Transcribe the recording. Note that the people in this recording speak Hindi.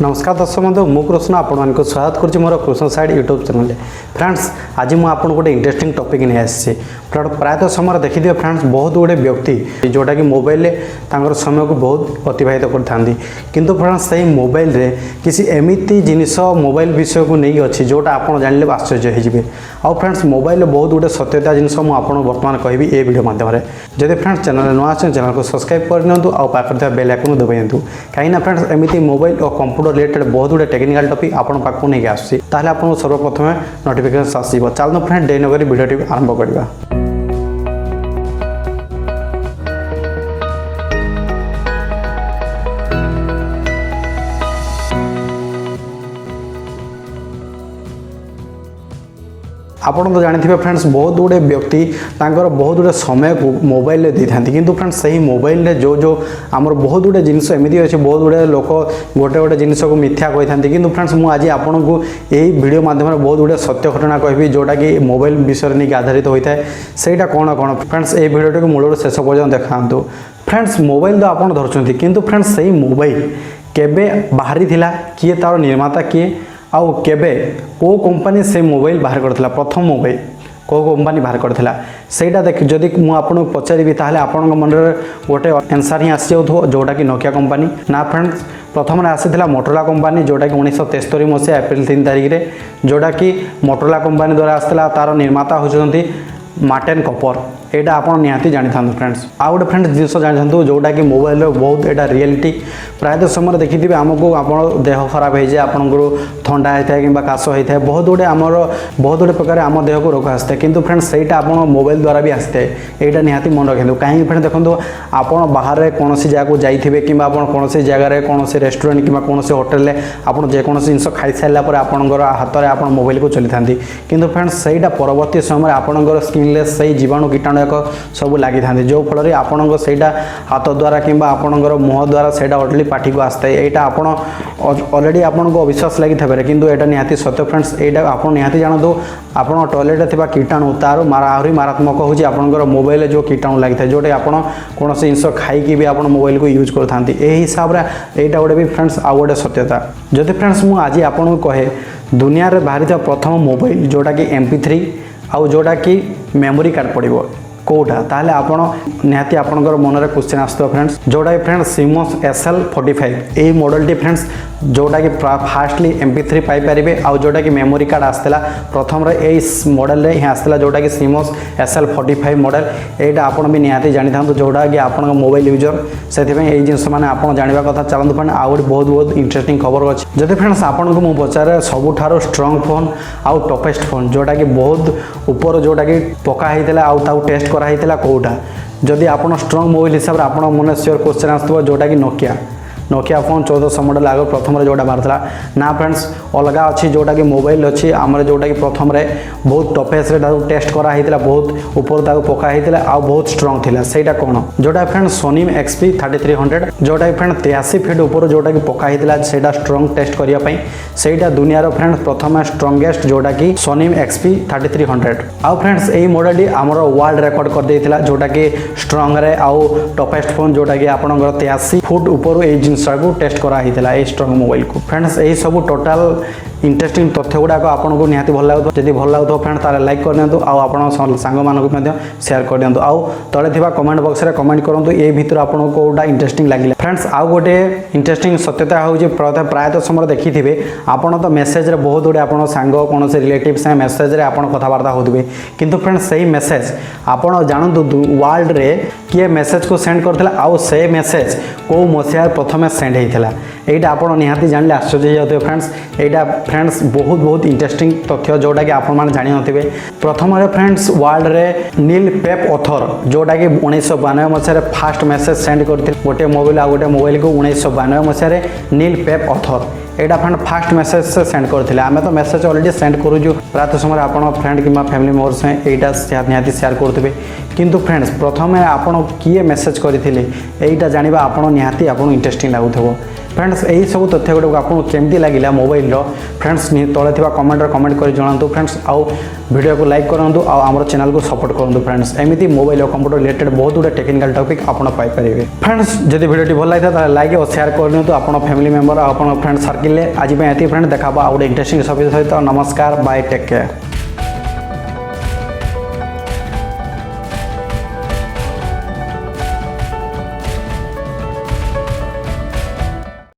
नमस्कार दर्शक बंधु मु कृष्ण आपण को स्वागत करुँच मोर Krishna side YouTube channel. Friends आज मुझे आपको गोटे इंटरेस्टिंग टॉपिक नहीं आसी प्रायतः समय देखिए फ्रेंड्स बहुत गुड़े व्यक्ति जोटा कि मोबाइल समय को बहुत अतिबाहित करते किंतु फ्रेंड्स सही मोबाइल रे किसी एमती जिनिस मोबाइल विषय को नहीं अच्छी जोटा आप जानले आश्चर्य होजि। आउ फ्रेंड्स मोबाइल बहुत गुटे सत्यता जिनस मुझे बर्तमान कहबी ए वीडियो माध्यम जदि फ्रेंड्स चैनल नुआ अच्छे चैनल को सब्सक्राइब करनी आउ पाखे बेल आइकन दबाई दिंतु कहीं फ्रेंड्स एमती मोबाइल और कंप्यूटर रिलेटेड बहुत गुटे टेक्निकल टॉपिक आपन पाखु नहीं आसी आपको सर्वप्रथम नोटिफिकेशन आसो। चलते फ्रेंड डे नगरी वीडियो आरंभ करवा। आपन तो जानते फ्रेंड्स बहुत गुड़े व्यक्ति बहुत गुड़े समय को मोबाइल दे था किंतु फ्रेंड्स सही मोबाइल रे जो आमर बहुत गुड़े जिनस एमती अच्छे बहुत गुड़े लोक गोटे गोटे जिनस को मिथ्या कही था किंतु फ्रेंड्स मुझे आज आपन को यही वीडियो माध्यम बहुत गुड़े सत्य घटना कहबी जोटा कि मोबाइल विषय नहीं आधारित होता है सहीटा कौन कौन फ्रेंड्स ये वीडियो को मूल शेष पर्यटन देखा। फ्रेंड्स मोबाइल तो आप धरती किंतु फ्रेंड्स सही मोबाइल केबे बाहरी थिला किए तार निर्माता किए आउ केबे को कंपनी से मोबाइल बाहर करथिला प्रथम मोबाइल को कंपनी बाहर करथिला सेटा देख जदि मु आपन पचारिबी ताहले आपन मन रे गोटे आंसर ही आसी जाउथो जोटा कि नोकिया कंपनी ना फ्रेंड्स प्रथम आसीथिला मोटरोला कंपनी जोटा कि 1973 मसीहा एप्रिल 3 तारिख रे जोटा कि मोटरोला कंपनी द्वारा आसला तार निर्माता होचंती मार्टिन कॉपर एटा आप निहाती जानी था फ्रेंड्स। आउ गोटे फ्रेंड्स जिन जानते जोटा कि मोबाइल बहुत एटा रियलिटी प्रायतः समय देखिए आमको आप देह खराब हो जाए आपंकर थंडा होता है कि काश होता है बहुत गुड़े आमर बहुत गुड़े प्रकार आम देह को रोग आसता है किंतु फ्रेंड्स सहीटा आप मोबाइल द्वारा भी आसता है यहाँ निहाती मन रखिए कहीं फ्रेंड देखो आप बाहर कौन जगह को जाइए कि कौन जगार कौन रेस्टोरेंट कि कौन होटेल आप जेको जिन खाई सारापर आपंकर हाथ में आप मोबाइल को चली था किंतु फ्रेंड्स सहीटा परवर्ती समय आपंकर स्किन सही जीवाणु कीटाणु सब लगी था जो फल आपण से हाथ द्वारा कि आपंकर मुह द्वारा से अलरेडी पार्टी को आसता है यहाँ आप अलरेडी आपको अविश्वास लगी था किंतु यहाँ निहाती सत्य फ्रेंड्स यहाँ आप निहाती जानतु आप टॉयलेट थी कीटाणु तार आहरी मारात्मक होची आपंकर मोबाइल जो कीटाणु लगी था जोटा आप कौन जिन खाई भी आप मोबाइल को यूज करते यही हिसाब से यहाँ गोटे भी फ्रेंड्स आउ गोटे सत्यता जदि फ्रेंड्स मुझे आपको कहे दुनिया रे बाहरी प्रथम मोबाइल जोटा कि MP3 आउ जोटा कि मेमोरी कार्ड पड़ो कौटा ताहले आपण निहाती आपनकर मन रे क्वेश्चन आसतो फ्रेंड्स जोटा फ्रेंड्स सिमोस SL45 ए मॉडल टी फ्रेंड्स जोटा कि फास्टली MP3 पाई पारिबे आउ जोटा कि मेमोरी कार्ड आसला प्रथम रे ए मॉडल रे आसला जोटा कि सिमोस SL45 मॉडल एटा आपण भी निहाती जानि थांतो जोटा कि आपण मोबाइल यूजर सेति पे ए जिंस माने आपण जानिबा कथा चलंतु फ्रेंड आउ बहुत बहुत इंटरेस्टिंग खबर अछि जदि फ्रेंड्स आपण को मु पचारे सबुठारो स्ट्रांग फोन आउ टॉपेस्ट फोन जोटा कि बहुत ऊपर जोटा कि पका हेतिला आउ ताउ टेस्ट कराइला कौटा जदि आप स्ट्रंग मोबाइल हिसाब से आप मन श्योर क्वेश्चन आसो जोटा कि नोकिया फोन 1400 मॉडल आगे प्रथम जोटा बाहर ना फ्रेंड्स अलग अच्छी जोटा कि मोबाइल अच्छी आम जोटा कि प्रथम बहुत टफेस टेस्ट कराई बहुत ऊपर पकाई आ बहुत स्ट्रंग थिला सेटा कौन जोटा फ्रेंड सोनी XP 3300 जोटा फ्रेंड 83 फीट ऊपर जोटा कि पकाई सेटा स्ट्रंग टेस्ट करने सेटा दुनिया फ्रेंड प्रथम स्ट्रंगेस्ट जोटा कि सोनी XP 3300 आउ फ्रेंड्स यही मॉडल आमर वर्ल्ड रेकर्ड कर देथिला जोटा कि स्ट्रंग रे आउ टफेस्ट फोन जोटा कि आपनकर 83 फुट ऊपर ए जिनस को टेस्ट कराई ए स्ट्रंग मोबाइल को फ्रेंड्स यही सब टोटाल इंटरेस्टिंग तथ्य गुड़ाक आपको निहाती भल लगुव जब भल लगुव फ्रेंड तारे लाइक कर दिंतु आउ सांग मानक शेयर कर दिंतु आउ तले थिबा कमेंट बॉक्स रे कमेंट करंतु ए भितर आपको कोटा इंटरेस्टिंग लगिला फ्रेंड्स आउ गोटे इंटरेस्टिंग सत्यता होउजे प्रायतः समय देखिथिबे आपण तो मेसेज रे बहुत गुड़े आपण सांग कौन से रिलेटिव से मेसेज रे आपण कथबार्ता होतबे किंतु फ्रेंड्स सही मेसेज आपण जानतु वर्ल्ड रे किए मेसेज को सेंड करथिला आउ से मेसेज को मसिया प्रथमे सेंड हेइथिला एटा आपण निहाती जानले आश्चर्य होते फ्रेंड्स एटा फ्रेंड्स बहुत बहुत इंटरेस्टिंग तथ्य जोटा कि आपण माने जानि नथिबे प्रथम रे फ्रेंड्स वर्ल्ड रे नील पेप ऑथर जोटा कि 1992 मसिया रे फास्ट मेसेज सेंड करथिल गोटे मोबाइल आ गोटे मोबाइल को 1992 मसिया रे नील पेप ऑथर एटा फ्रेंड फास्ट मेसेज से सेंड करथिले आमे तो मेसेज ऑलरेडी सेंड करूजु रात समय आपण फ्रेंड किमा फैमिली मेंबर से एटा निहाती शेयर करथिबे किंतु फ्रेंड्स प्रथमे आपण किए मेसेज करथिले एटा जानिबा आपण निहाती आपण इंटरेस्टिंग लागुथबो फ्रेंड्स यही सब तथ्य गुड़ाक आपको केमती लगे मोबाइल फ्रेंड्स तले कमेंट कमेंट कर जनातु फ्रेंड्स आउ वीडियो को लाइक करूँ आम चैनल को सपोर्ट करूँ फ्रेंड्स एमती मोबाइल और कंप्यूटर रिलेटेड बहुत गुड टेक्निकल टॉपिक आप पाइपर फ्रेंड्स जब वीडियो भल लगी था लाइक और शेयर करनी आप फैमिली मेंबर और फ्रेंड सर्किल आज फ्रेंड देखा आउ गोटे इंटरेस्टिंग सब्जेक्ट सहित नमस्कार बाय टेक केयर।